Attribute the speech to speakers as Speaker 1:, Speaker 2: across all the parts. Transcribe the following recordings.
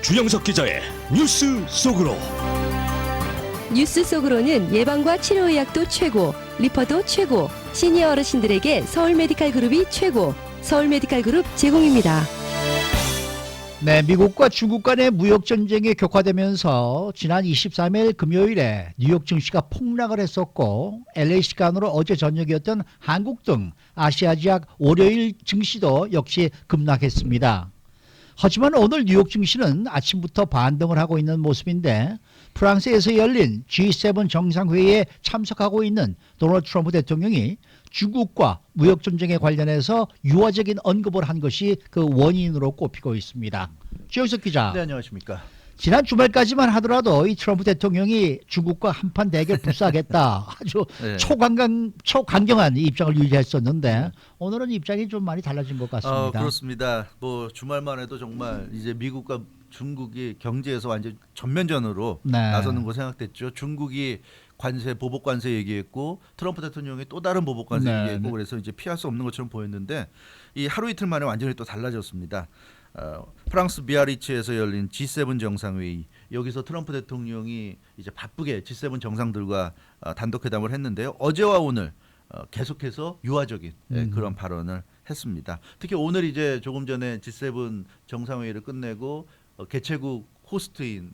Speaker 1: 주영석 기자의 뉴스 속으로.
Speaker 2: 뉴스 속으로는 예방과 치료의학도 최고, 리퍼도 최고, 시니어 어르신들에게 서울메디칼그룹이 최고, 서울메디칼그룹 제공입니다.
Speaker 3: 네, 미국과 중국 간의 무역 전쟁이 격화되면서 지난 23일 금요일에 뉴욕 증시가 폭락을 했었고 LA 시간으로 어제 저녁이었던 한국 등 아시아 지역 월요일 증시도 역시 급락했습니다. 하지만 오늘 뉴욕 증시는 아침부터 반등을 하고 있는 모습인데 프랑스에서 열린 G7 정상회의에 참석하고 있는 도널드 트럼프 대통령이 중국과 무역 전쟁에 관련해서 유화적인 언급을 한 것이 그 원인으로 꼽히고 있습니다. 최영석 기자.
Speaker 4: 네, 안녕하십니까.
Speaker 3: 지난 주말까지만 하더라도 이 트럼프 대통령이 중국과 한판 대결 불사하겠다 아주
Speaker 4: 네.
Speaker 3: 초강경한 입장을 유지했었는데 오늘은 입장이 좀 많이 달라진 것 같습니다.
Speaker 4: 그렇습니다. 뭐 주말만 해도 정말 이제 미국과 중국이 경제에서 완전 전면전으로
Speaker 3: 네.
Speaker 4: 나서는 거 생각됐죠. 중국이 관세 보복 관세 얘기했고 트럼프 대통령이 또 다른 보복 관세
Speaker 3: 네,
Speaker 4: 얘기했고
Speaker 3: 네.
Speaker 4: 그래서 이제 피할 수 없는 것처럼 보였는데 이 하루 이틀 만에 완전히 또 달라졌습니다. 프랑스 비아리츠에서 열린 G7 정상회의 여기서 트럼프 대통령이 이제 바쁘게 G7 정상들과 단독 회담을 했는데요. 어제와 오늘 계속해서 유화적인 그런 발언을 했습니다. 특히 오늘 이제 조금 전에 G7 정상회의를 끝내고 개최국 호스트인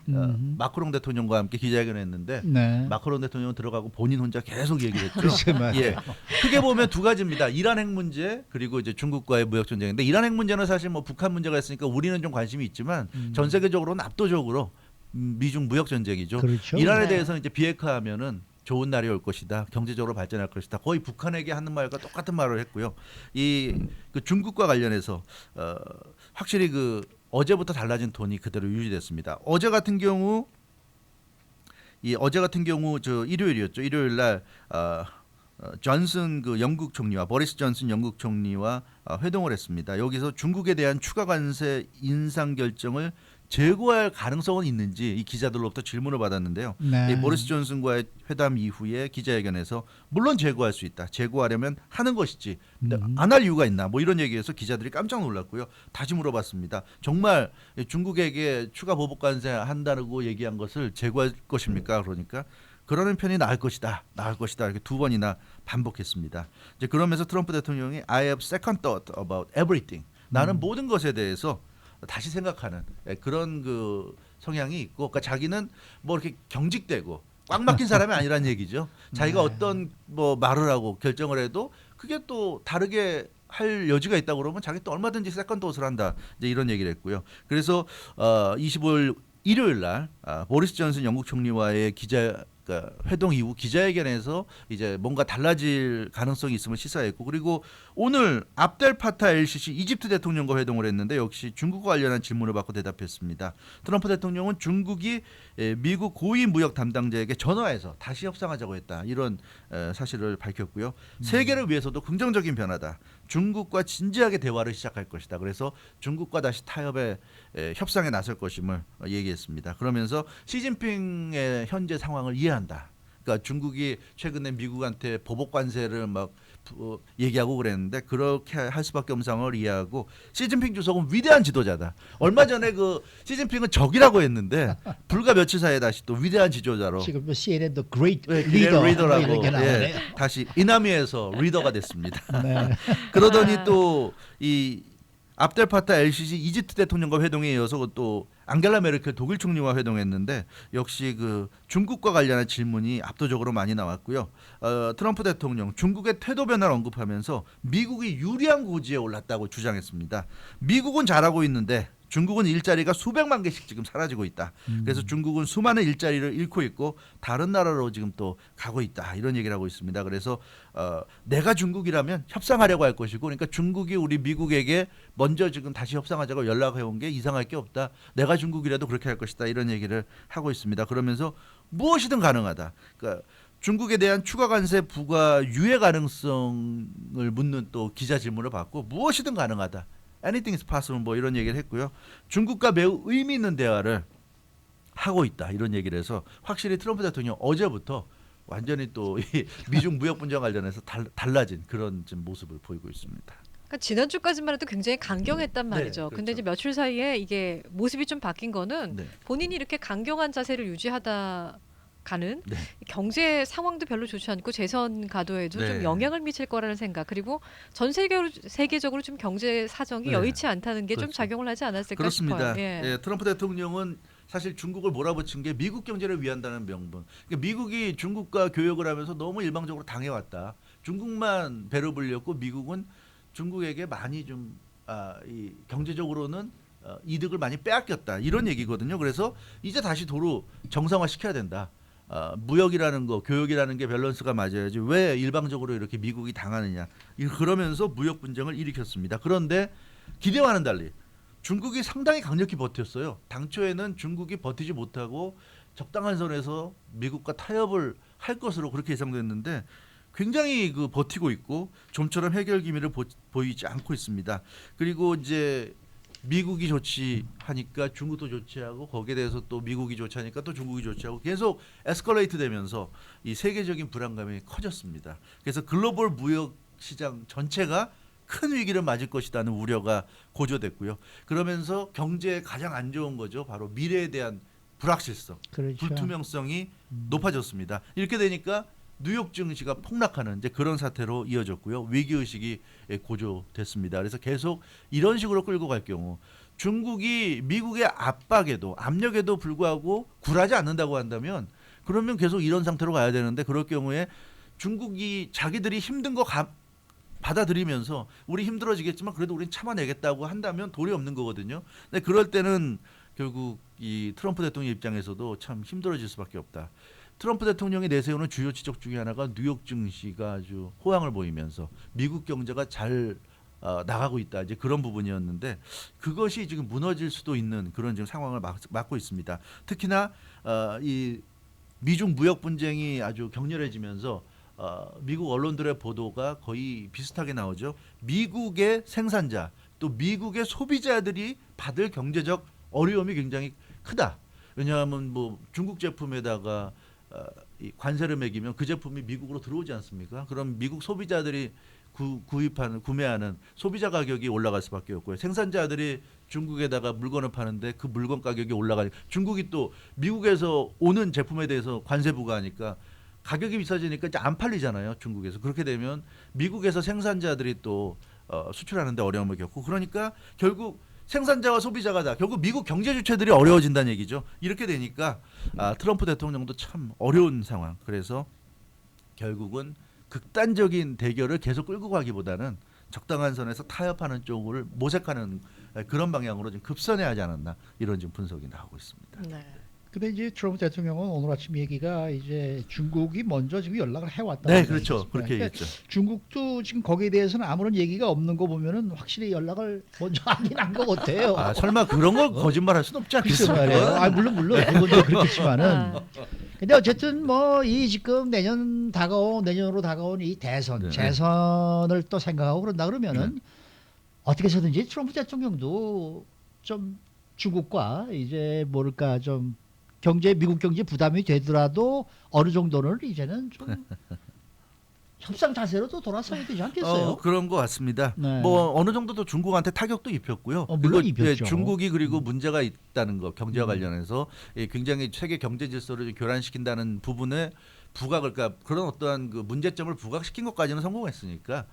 Speaker 4: 마크롱 대통령과 함께 기자회견을 했는데
Speaker 3: 네.
Speaker 4: 마크롱 대통령은 들어가고 본인 혼자 계속 얘기를 했죠.
Speaker 3: 글쎄 말이에요.
Speaker 4: 예. 크게 보면 두 가지입니다. 이란 핵 문제 그리고 이제 중국과의 무역 전쟁인데 이란 핵 문제는 사실 뭐 북한 문제가 있으니까 우리는 좀 관심이 있지만 전 세계적으로는 압도적으로 미중 무역 전쟁이죠.
Speaker 3: 그렇죠.
Speaker 4: 이란에
Speaker 2: 네.
Speaker 4: 대해서는 이제 비핵화하면은 좋은 날이 올 것이다. 경제적으로 발전할 것이다. 거의 북한에게 하는 말과 똑같은 말을 했고요. 그 중국과 관련해서 확실히 그 어제부터 달라진 톤이 그대로 유지됐습니다. 어제 같은 경우 저 일요일이었죠. 일요일 날 존슨 그 영국 총리와 보리스 존슨 영국 총리와 회동을 했습니다. 여기서 중국에 대한 추가 관세 인상 결정을 재고할 가능성은 있는지 이 기자들로부터 질문을 받았는데요.
Speaker 3: 네.
Speaker 4: 이 보리스 존슨과의 회담 이후에 기자회견에서 물론 재고할 수 있다. 재고하려면 하는 것이지 안 할 이유가 있나? 뭐 이런 얘기해서 기자들이 깜짝 놀랐고요. 다시 물어봤습니다. 정말 중국에게 추가 보복 관세 한다고 얘기한 것을 재고할 것입니까? 그러니까 그러는 편이 나을 것이다. 이렇게 두 번이나 반복했습니다. 이제 그러면서 트럼프 대통령이 I have second thought about everything. 나는 모든 것에 대해서 다시 생각하는 그런 그 성향이 있고, 그러니까 자기는 뭐 이렇게 경직되고 꽉 막힌 사람이 아니란 얘기죠. 자기가 어떤 뭐 말을 하고 결정을 해도 그게 또 다르게 할 여지가 있다 그러면 자기 또 얼마든지 세컨드 톳을 한다. 이제 이런 얘기를 했고요. 그래서 25일 일요일 날 보리스 존슨 영국 총리와의 그러니까 회동 이후 기자회견에서 이제 뭔가 달라질 가능성이 있음을 시사했고, 그리고 오늘 압델 파타 엘시시 이집트 대통령과 회동을 했는데 역시 중국과 관련한 질문을 받고 대답했습니다. 트럼프 대통령은 중국이 미국 고위 무역 담당자에게 전화해서 다시 협상하자고 했다, 이런 사실을 밝혔고요. 세계를 위해서도 긍정적인 변화다. 중국과 진지하게 대화를 시작할 것이다. 그래서 중국과 다시 타협에 협상에 나설 것임을 얘기했습니다. 그러면서 시진핑의 현재 상황을 이해한다. 그러니까 중국이 최근에 미국한테 보복 관세를 막 얘기하고 그랬는데 그렇게 할 수밖에 없는 상황을 이해하고, 시진핑 주석은 위대한 지도자다. 얼마 전에 그 시진핑은 적이라고 했는데 불과 며칠 사이에 다시 또 위대한 지도자로
Speaker 3: 지금 CNN도 Great
Speaker 4: 리더라고
Speaker 3: 이렇게 나오네요.
Speaker 4: 다시 이나미에서 리더가 됐습니다.
Speaker 3: 네.
Speaker 4: 그러더니 또 이 압델 파타 엘시시 이집트 대통령과 회동에 이어서 또 앙겔라 메르켈 독일 총리와 회동했는데 역시 그 중국과 관련한 질문이 압도적으로 많이 나왔고요. 트럼프 대통령 중국의 태도 변화를 언급하면서 미국이 유리한 고지에 올랐다고 주장했습니다. 미국은 잘하고 있는데 중국은 일자리가 수백만 개씩 지금 사라지고 있다. 그래서 중국은 수많은 일자리를 잃고 있고 다른 나라로 지금 또 가고 있다, 이런 얘기를 하고 있습니다. 그래서 내가 중국이라면 협상하려고 할 것이고, 그러니까 중국이 우리 미국에게 먼저 지금 다시 협상하자고 연락해온 게 이상할 게 없다. 내가 중국이라도 그렇게 할 것이다, 이런 얘기를 하고 있습니다. 그러면서 무엇이든 가능하다. 그러니까 중국에 대한 추가 관세 부과 유예 가능성을 묻는 또 기자 질문을 받고 무엇이든 가능하다. Anything is possible, 뭐 이런 얘기를 했고요. 중국과 매우 의미 있는 대화를 하고 있다, 이런 얘기를 해서 확실히 트럼프 대통령 어제부터 완전히 또 이 미중 무역 분쟁 관련해서 달라진 그런 지금 모습을 보이고 있습니다.
Speaker 5: 그러니까 지난주까지만 해도 굉장히 강경했단 말이죠.
Speaker 4: 네,
Speaker 5: 근데
Speaker 4: 그렇죠.
Speaker 5: 이제 며칠 사이에 이게 모습이 좀 바뀐 거는
Speaker 4: 네.
Speaker 5: 본인이 이렇게 강경한 자세를 유지하다 가는
Speaker 4: 네.
Speaker 5: 경제 상황도 별로 좋지 않고 재선 가도에도
Speaker 4: 네.
Speaker 5: 좀 영향을 미칠 거라는 생각, 그리고 전 세계적으로 좀 경제 사정이
Speaker 4: 네.
Speaker 5: 여의치 않다는 게 좀
Speaker 4: 그렇죠.
Speaker 5: 작용을 하지 않았을까
Speaker 4: 그렇습니다.
Speaker 5: 싶어요. 예.
Speaker 4: 예, 트럼프 대통령은 사실 중국을 몰아붙인 게 미국 경제를 위한다는 명분. 그러니까 미국이 중국과 교역을 하면서 너무 일방적으로 당해왔다. 중국만 배로 불렸고 미국은 중국에게 많이 좀 이 경제적으로는 이득을 많이 빼앗겼다. 이런 얘기거든요. 그래서 이제 다시 도로 정상화 시켜야 된다. 무역이라는 거, 교역이라는 게 밸런스가 맞아야지 왜 일방적으로 이렇게 미국이 당하느냐. 그러면서 무역 분쟁을 일으켰습니다. 그런데 기대와는 달리 중국이 상당히 강력히 버텼어요. 당초에는 중국이 버티지 못하고 적당한 선에서 미국과 타협을 할 것으로 그렇게 예상됐는데 굉장히 버티고 있고 좀처럼 해결 기미를 보이지 않고 있습니다. 그리고 이제 미국이 조치하니까 중국도 조치하고 거기에 대해서 또 미국이 조치하니까 또 중국이 조치하고 계속 에스컬레이트 되면서 이 세계적인 불안감이 커졌습니다. 그래서 글로벌 무역 시장 전체가 큰 위기를 맞을 것이라는 우려가 고조됐고요. 그러면서 경제에 가장 안 좋은 거죠. 바로 미래에 대한 불확실성,
Speaker 3: 그렇죠.
Speaker 4: 불투명성이 높아졌습니다. 이렇게 되니까 뉴욕 증시가 폭락하는 이제 그런 사태로 이어졌고요. 위기 의식이 고조됐습니다. 그래서 계속 이런 식으로 끌고 갈 경우 중국이 미국의 압박에도 압력에도 불구하고 굴하지 않는다고 한다면 그러면 계속 이런 상태로 가야 되는데 그럴 경우에 중국이 자기들이 힘든 거 받아들이면서 우리 힘들어지겠지만 그래도 우린 참아내겠다고 한다면 도리 없는 거거든요. 근데 그럴 때는 결국 이 트럼프 대통령 입장에서도 참 힘들어질 수밖에 없다. 트럼프 대통령이 내세우는 주요 지적 중에 하나가 뉴욕 증시가 아주 호황을 보이면서 미국 경제가 잘 나가고 있다. 이제 그런 부분이었는데 그것이 지금 무너질 수도 있는 그런 지금 상황을 맞고 있습니다. 특히나 이 미중 무역 분쟁이 아주 격렬해지면서 미국 언론들의 보도가 거의 비슷하게 나오죠. 미국의 생산자 또 미국의 소비자들이 받을 경제적 어려움이 굉장히 크다. 왜냐하면 뭐 중국 제품에다가 이 관세를 매기면 그 제품이 미국으로 들어오지 않습니까? 그럼 미국 소비자들이 구매하는 소비자 가격이 올라갈 수밖에 없고요. 생산자들이 중국에다가 물건을 파는데 그 물건 가격이 올라가니까 중국이 또 미국에서 오는 제품에 대해서 관세 부과하니까 가격이 비싸지니까 이제 안 팔리잖아요. 중국에서. 그렇게 되면 미국에서 생산자들이 또 수출하는데 어려움을 겪고 그러니까 결국 생산자와 소비자가 다 결국 미국 경제 주체들이 어려워진다는 얘기죠. 이렇게 되니까 트럼프 대통령도 참 어려운 상황. 그래서 결국은 극단적인 대결을 계속 끌고 가기보다는 적당한 선에서 타협하는 쪽을 모색하는 그런 방향으로 좀 급선해야 하지 않았나 이런 지금 분석이 나오고 있습니다.
Speaker 5: 네.
Speaker 3: 근데 이제 트럼프 대통령은 오늘 아침 얘기가 이제 중국이 먼저 지금 연락을 해왔다.
Speaker 4: 네, 그렇죠. 그렇게 얘기했죠.
Speaker 3: 중국도 지금 거기에 대해서는 아무런 얘기가 없는 거 보면은 확실히 연락을 먼저 하긴 한 것 같아요.
Speaker 4: 설마 그런 걸 거짓말할 수는 없지
Speaker 3: 글쎄 말이에요.
Speaker 4: 않겠습니까?
Speaker 3: 물론 그건 그렇겠지만은. 근데 어쨌든 뭐 이 지금 내년으로 다가온 이 대선,
Speaker 4: 네.
Speaker 3: 재선을 또 생각하고 그런다 그러면은 어떻게 해서든지 트럼프 대통령도 좀 중국과 이제 뭐랄까 좀 미국 경제 부담이 되더라도 어느 정도는 이제는 좀 협상 자세로도 돌아서야 되지 않겠어요?
Speaker 4: 그런 것 같습니다.
Speaker 3: 네.
Speaker 4: 뭐 어느 정도도 중국한테 타격도 입혔고요.
Speaker 3: 물론
Speaker 4: 그리고,
Speaker 3: 입혔죠.
Speaker 4: 중국이 그리고 문제가 있다는 거 경제와 관련해서 굉장히 세계 경제 질서를 좀 교란시킨다는 부분에 그러니까 그런 어떠한 그 문제점을 부각시킨 것까지는 성공했으니까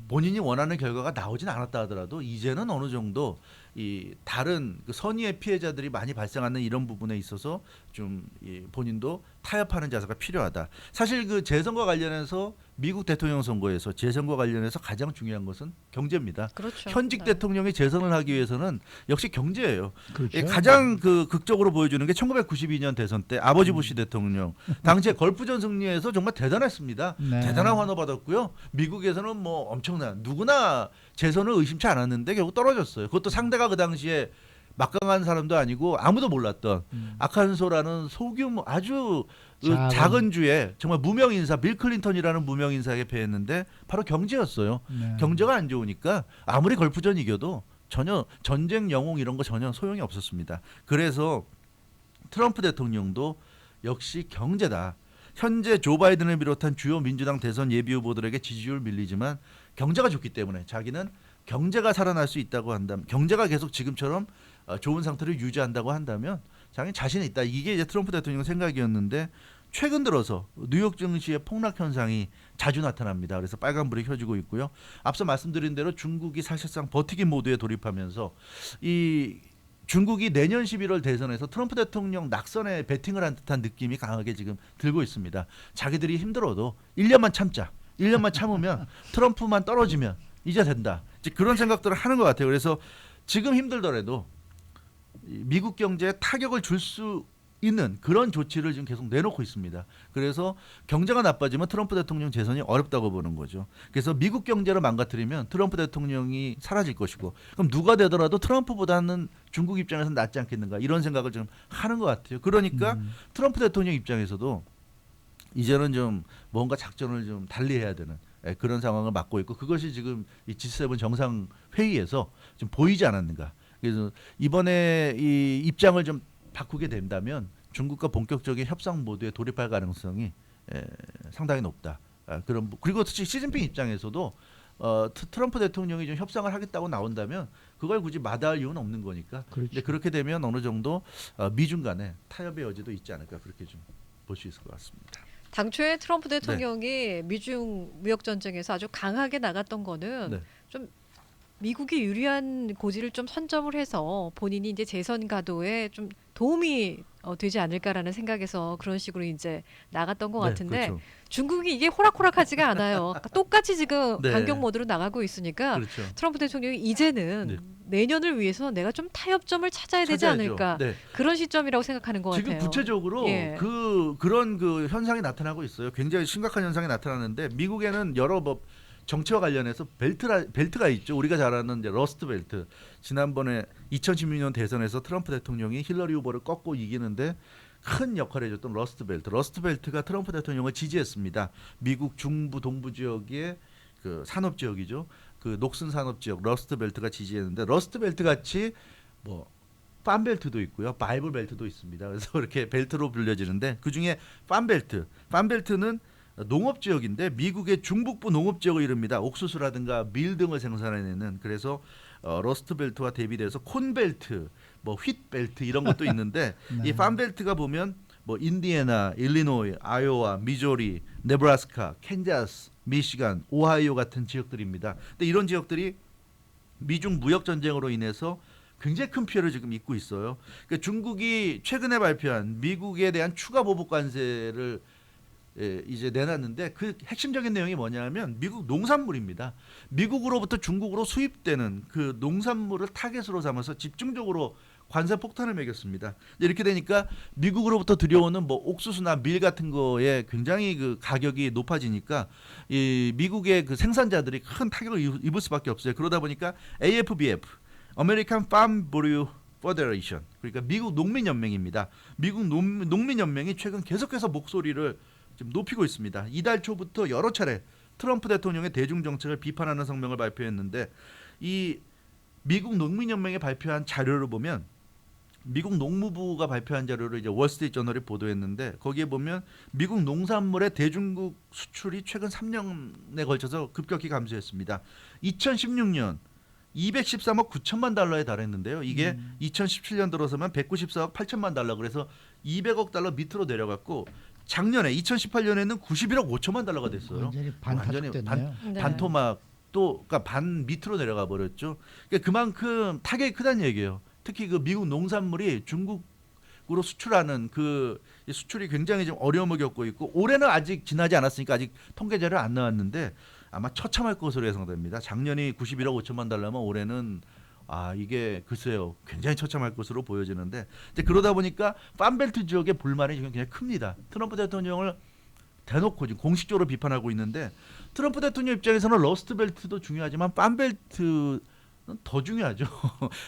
Speaker 4: 본인이 원하는 결과가 나오진 않았다 하더라도 이제는 어느 정도 이 다른 그 선의의 피해자들이 많이 발생하는 이런 부분에 있어서 좀 이 본인도 타협하는 자세가 필요하다. 사실 그 재선과 관련해서 미국 대통령 선거에서 재선과 관련해서 가장 중요한 것은 경제입니다.
Speaker 5: 그렇죠.
Speaker 4: 현직
Speaker 5: 네.
Speaker 4: 대통령이 재선을 하기 위해서는 역시 경제예요.
Speaker 3: 그렇죠.
Speaker 4: 가장 그 극적으로 보여주는 게 1992년 대선 때 아버지 부시 대통령 당시에 걸프전 승리해서 정말 대단했습니다.
Speaker 3: 네.
Speaker 4: 대단한 환호 받았고요. 미국에서는 뭐 엄청난 누구나 재선을 의심치 않았는데 결국 떨어졌어요. 그것도 상대가 그 당시에 막강한 사람도 아니고 아무도 몰랐던 아칸소라는 소규모 아주 작은 주에 정말 무명 인사 빌 클린턴이라는 무명 인사에게 패했는데 바로 경제였어요.
Speaker 3: 네.
Speaker 4: 경제가 안 좋으니까 아무리 걸프전 이겨도 전혀 전쟁 영웅 이런 거 전혀 소용이 없었습니다. 그래서 트럼프 대통령도 역시 경제다. 현재 조 바이든을 비롯한 주요 민주당 대선 예비 후보들에게 지지율 밀리지만 경제가 좋기 때문에 자기는 경제가 살아날 수 있다고 한다면, 경제가 계속 지금처럼 좋은 상태를 유지한다고 한다면 당연히 자신이 있다. 이게 이제 트럼프 대통령 생각이었는데 최근 들어서 뉴욕 증시의 폭락 현상이 자주 나타납니다. 그래서 빨간불이 켜지고 있고요. 앞서 말씀드린 대로 중국이 사실상 버티기 모드에 돌입하면서 이 중국이 내년 11월 대선에서 트럼프 대통령 낙선에 베팅을 한 듯한 느낌이 강하게 지금 들고 있습니다. 자기들이 힘들어도 1년만 참자. 1년만 참으면 트럼프만 떨어지면 이제 된다. 이제 그런 생각들을 하는 것 같아요. 그래서 지금 힘들더라도 미국 경제에 타격을 줄 수 있는 그런 조치를 지금 계속 내놓고 있습니다. 그래서 경제가 나빠지면 트럼프 대통령 재선이 어렵다고 보는 거죠. 그래서 미국 경제를 망가뜨리면 트럼프 대통령이 사라질 것이고, 그럼 누가 되더라도 트럼프보다는 중국 입장에서는 낫지 않겠는가, 이런 생각을 좀 하는 것 같아요. 그러니까 트럼프 대통령 입장에서도 이제는 좀 뭔가 작전을 좀 달리해야 되는 그런 상황을 맞고 있고, 그것이 지금 이 G7 정상 회의에서 좀 보이지 않았는가. 그래서 이번에 이 입장을 좀 바꾸게 된다면 중국과 본격적인 협상 모드에 돌입할 가능성이 상당히 높다. 그런, 그리고 시진핑 입장에서도 트럼프 대통령이 좀 협상을 하겠다고 나온다면 그걸 굳이 마다할 이유는 없는 거니까.
Speaker 3: 그렇죠.
Speaker 4: 근데 그렇게 되면 어느 정도 미중 간에 타협의 여지도 있지 않을까, 그렇게 좀 볼 수 있을 것 같습니다.
Speaker 5: 당초에 트럼프 대통령이 미중 무역 전쟁에서 아주 강하게 나갔던 거는
Speaker 4: 네.
Speaker 5: 좀 미국이 유리한 고지를 좀 선점을 해서 본인이 이제 재선 가도에 좀 도움이 되지 않을까라는 생각에서 그런 식으로 이제 나갔던 것
Speaker 4: 네,
Speaker 5: 같은데,
Speaker 4: 그렇죠.
Speaker 5: 중국이 이게 호락호락하지가 않아요. 똑같이 지금
Speaker 4: 네.
Speaker 5: 반격 모드로 나가고 있으니까
Speaker 4: 그렇죠.
Speaker 5: 트럼프 대통령이 이제는
Speaker 4: 네.
Speaker 5: 내년을 위해서 내가 좀 타협점을 찾아야 되지
Speaker 4: 찾아야죠.
Speaker 5: 않을까,
Speaker 4: 네.
Speaker 5: 그런 시점이라고 생각하는 것
Speaker 4: 지금
Speaker 5: 같아요.
Speaker 4: 구체적으로
Speaker 5: 예.
Speaker 4: 그런 현상이 나타나고 있어요. 굉장히 심각한 현상이 나타나는데, 미국에는 여러 정치와 관련해서 벨트가 있죠. 우리가 잘 아는 이제 러스트 벨트. 지난번에 2016년 대선에서 트럼프 대통령이 힐러리 후보를 꺾고 이기는데 큰 역할을 해줬던 러스트 벨트. 러스트 벨트가 트럼프 대통령을 지지했습니다. 미국 중부 동부 지역의 그 산업 지역이죠. 그 녹슨 산업 지역 러스트 벨트가 지지했는데, 러스트 벨트 같이 뭐 팜벨트도 있고요, 바이블 벨트도 있습니다. 그래서 이렇게 벨트로 불려지는데, 그 중에 팜벨트는 농업 지역인데 미국의 중북부 농업 지역을 이릅니다. 옥수수라든가 밀 등을 생산해내는. 그래서 러스트 벨트와 대비돼서 콘벨트, 뭐 휘트벨트 이런 것도 있는데
Speaker 3: 네.
Speaker 4: 이 팜벨트가 보면 뭐 인디애나, 일리노이, 아이오와, 미조리, 네브라스카, 캔자스, 미시간, 오하이오 같은 지역들입니다. 근데 이런 지역들이 미중 무역 전쟁으로 인해서 굉장히 큰 피해를 지금 입고 있어요. 그러니까 중국이 최근에 발표한 미국에 대한 추가 보복 관세를 이제 내놨는데, 그 핵심적인 내용이 뭐냐면 미국 농산물입니다. 미국으로부터 중국으로 수입되는 그 농산물을 타겟으로 삼아서 집중적으로 관세 폭탄을 매겼습니다. 이렇게 되니까 미국으로부터 들여오는 뭐 옥수수나 밀 같은 거에 굉장히 그 가격이 높아지니까 이 미국의 그 생산자들이 큰 타격을 입을 수밖에 없어요. 그러다 보니까 AFBF, American Farm Bureau Federation, 그러니까 미국 농민연맹입니다. 미국 농민연맹이 최근 계속해서 목소리를 지금 높이고 있습니다. 이달 초부터 여러 차례 트럼프 대통령의 대중 정책을 비판하는 성명을 발표했는데, 이 미국 농민연맹이 발표한 자료를 보면, 미국 농무부가 발표한 자료를 이제 월스트리트 저널이 보도했는데, 거기에 보면 미국 농산물의 대중국 수출이 최근 3년에 걸쳐서 급격히 감소했습니다. 2016년 213억 9천만 달러에 달했는데요. 이게 2017년 들어서면 194억 8천만 달러, 그래서 200억 달러 밑으로 내려갔고, 작년에 2018년에는 91억 5천만 달러가 됐어요.
Speaker 3: 완전히 반타작됐네요.
Speaker 5: 네.
Speaker 4: 반토막, 또 그러니까 반 밑으로 내려가 버렸죠. 그러니까 그만큼 타격이 크다는 얘기예요. 특히 그 미국 농산물이 중국으로 수출하는 그 수출이 굉장히 좀 어려움을 겪고 있고, 올해는 아직 지나지 않았으니까 아직 통계자료 안 나왔는데 아마 처참할 것으로 예상됩니다. 작년이 91억 5천만 달러면 올해는 이게 글쎄요, 굉장히 처참할 것으로 보여지는데, 이제 그러다 보니까 팜벨트 지역의 불만이 지금 굉장히 큽니다. 트럼프 대통령을 대놓고 지금 공식적으로 비판하고 있는데, 트럼프 대통령 입장에서는 러스트벨트도 중요하지만 팜벨트는 더 중요하죠.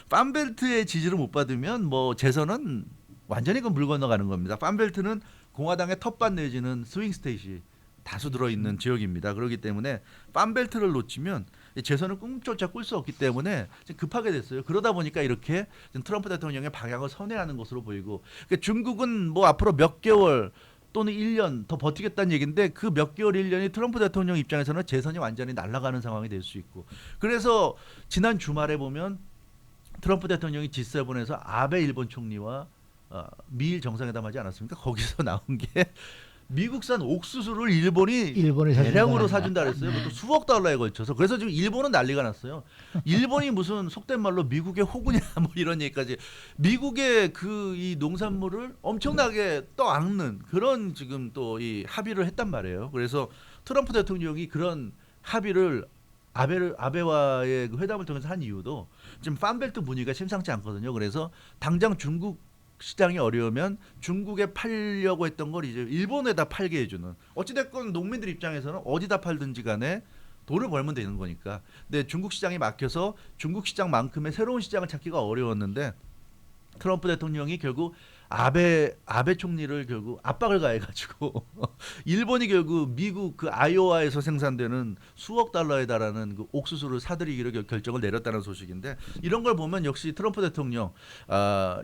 Speaker 4: 팜벨트의 지지를 못 받으면 뭐 재선은 완전히 그 물 건너가는 겁니다. 팜벨트는 공화당의 텃밭 내지는 스윙 스테이시 다수 들어있는 지역입니다. 그렇기 때문에 팜벨트를 놓치면 재선을 꿈조차 꿀 수 없기 때문에 급하게 됐어요. 그러다 보니까 이렇게 트럼프 대통령의 방향을 선회하는 것으로 보이고, 그러니까 중국은 뭐 앞으로 몇 개월 또는 1년 더 버티겠다는 얘기인데 그 몇 개월 1년이 트럼프 대통령 입장에서는 재선이 완전히 날아가는 상황이 될 수 있고 그래서 지난 주말에 보면 트럼프 대통령이 G7에서 아베 일본 총리와 미일 정상회담하지 않았습니까? 거기서 나온 게 미국산 옥수수를 일본이 대량으로 사준다 그랬어요. 그것도 수억 달러에 걸쳐서. 그래서 지금 일본은 난리가 났어요. 일본이 무슨 속된 말로 미국의 호구냐 뭐 이런 얘기까지. 미국의 그 이 농산물을 엄청나게 떠안는 그런 지금 또 이 합의를 했단 말이에요. 그래서 트럼프 대통령이 그런 합의를 아베와의 그 회담을 통해서 한 이유도 지금 팜벨트 분위기가 심상치 않거든요. 그래서 당장 중국 시장이 어려우면 중국에 팔려고 했던 걸 이제 일본에다 팔게 해주는 어찌됐건 농민들 입장에서는 어디다 팔든지 간에 돈을 벌면 되는 거니까. 근데 중국 시장이 막혀서 중국 시장만큼의 새로운 시장을 찾기가 어려웠는데 트럼프 대통령이 결국 아베 총리를 결국 압박을 가해가지고 일본이 결국 미국 그 아이오와에서 생산되는 수억 달러에 달하는 그 옥수수를 사들이기로 결정을 내렸다는 소식인데 이런 걸 보면 역시 트럼프 대통령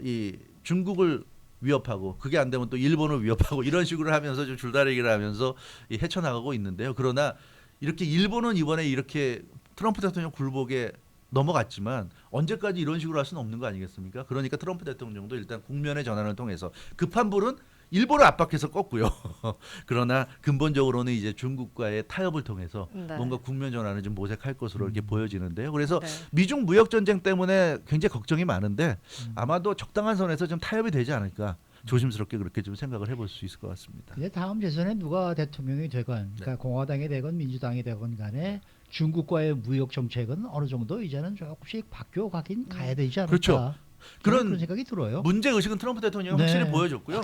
Speaker 4: 이 중국을 위협하고 그게 안 되면 또 일본을 위협하고 이런 식으로 하면서 좀 줄다리기를 하면서 헤쳐나가고 있는데요. 그러나 이렇게 일본은 이번에 이렇게 트럼프 대통령 굴복에 넘어갔지만 언제까지 이런 식으로 할 수는 없는 거 아니겠습니까? 그러니까 트럼프 대통령도 일단 국면의 전환을 통해서 급한 불은 일본을 압박해서 껐고요. 그러나 근본적으로는 이제 중국과의 타협을 통해서
Speaker 5: 네.
Speaker 4: 뭔가 국면 전환을 좀 모색할 것으로 이렇게 보여지는데요. 그래서
Speaker 5: 네.
Speaker 4: 미중 무역 전쟁 때문에 굉장히 걱정이 많은데 아마도 적당한 선에서 좀 타협이 되지 않을까 조심스럽게 그렇게 좀 생각을 해볼 수 있을 것 같습니다.
Speaker 3: 이제 다음 재선에 누가 대통령이 되건, 그러니까 공화당이 되건 민주당이 되건 간에 중국과의 무역 정책은 어느 정도 이제는 조금씩 바뀌어가긴 가야 되지 않을까.
Speaker 4: 그렇죠.
Speaker 3: 그런 생각이 들어요.
Speaker 4: 문제 의식은 트럼프 대통령이
Speaker 3: 네.
Speaker 4: 확실히 보여줬고요.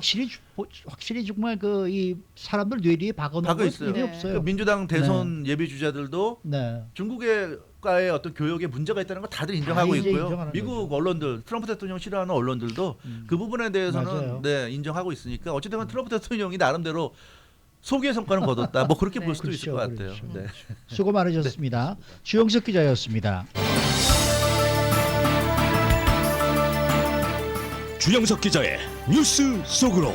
Speaker 3: 확실히 정말 그 이 사람들 뇌리에 박아놓은
Speaker 4: 박아
Speaker 3: 건
Speaker 4: 있어요.
Speaker 3: 일이
Speaker 5: 네.
Speaker 3: 없어요.
Speaker 4: 그 민주당 대선 예비 주자들도
Speaker 3: 네.
Speaker 4: 중국과의 어떤 교역에 문제가 있다는 거 다들 인정하고
Speaker 3: 이제
Speaker 4: 있고요.
Speaker 3: 인정하는
Speaker 4: 미국
Speaker 3: 거죠.
Speaker 4: 언론들, 트럼프 대통령 싫어하는 언론들도 그 부분에 대해서는
Speaker 3: 맞아요.
Speaker 4: 네, 인정하고 있으니까 어쨌든 트럼프 대통령이 나름대로 소기의 성과는 거뒀다. 뭐 그렇게
Speaker 5: 네.
Speaker 4: 볼 수도 있을 것
Speaker 3: 그렇죠,
Speaker 4: 같아요.
Speaker 3: 그렇죠.
Speaker 4: 네.
Speaker 3: 수고 많으셨습니다. 주영석 기자였습니다.
Speaker 1: 주영석 기자의 뉴스 속으로.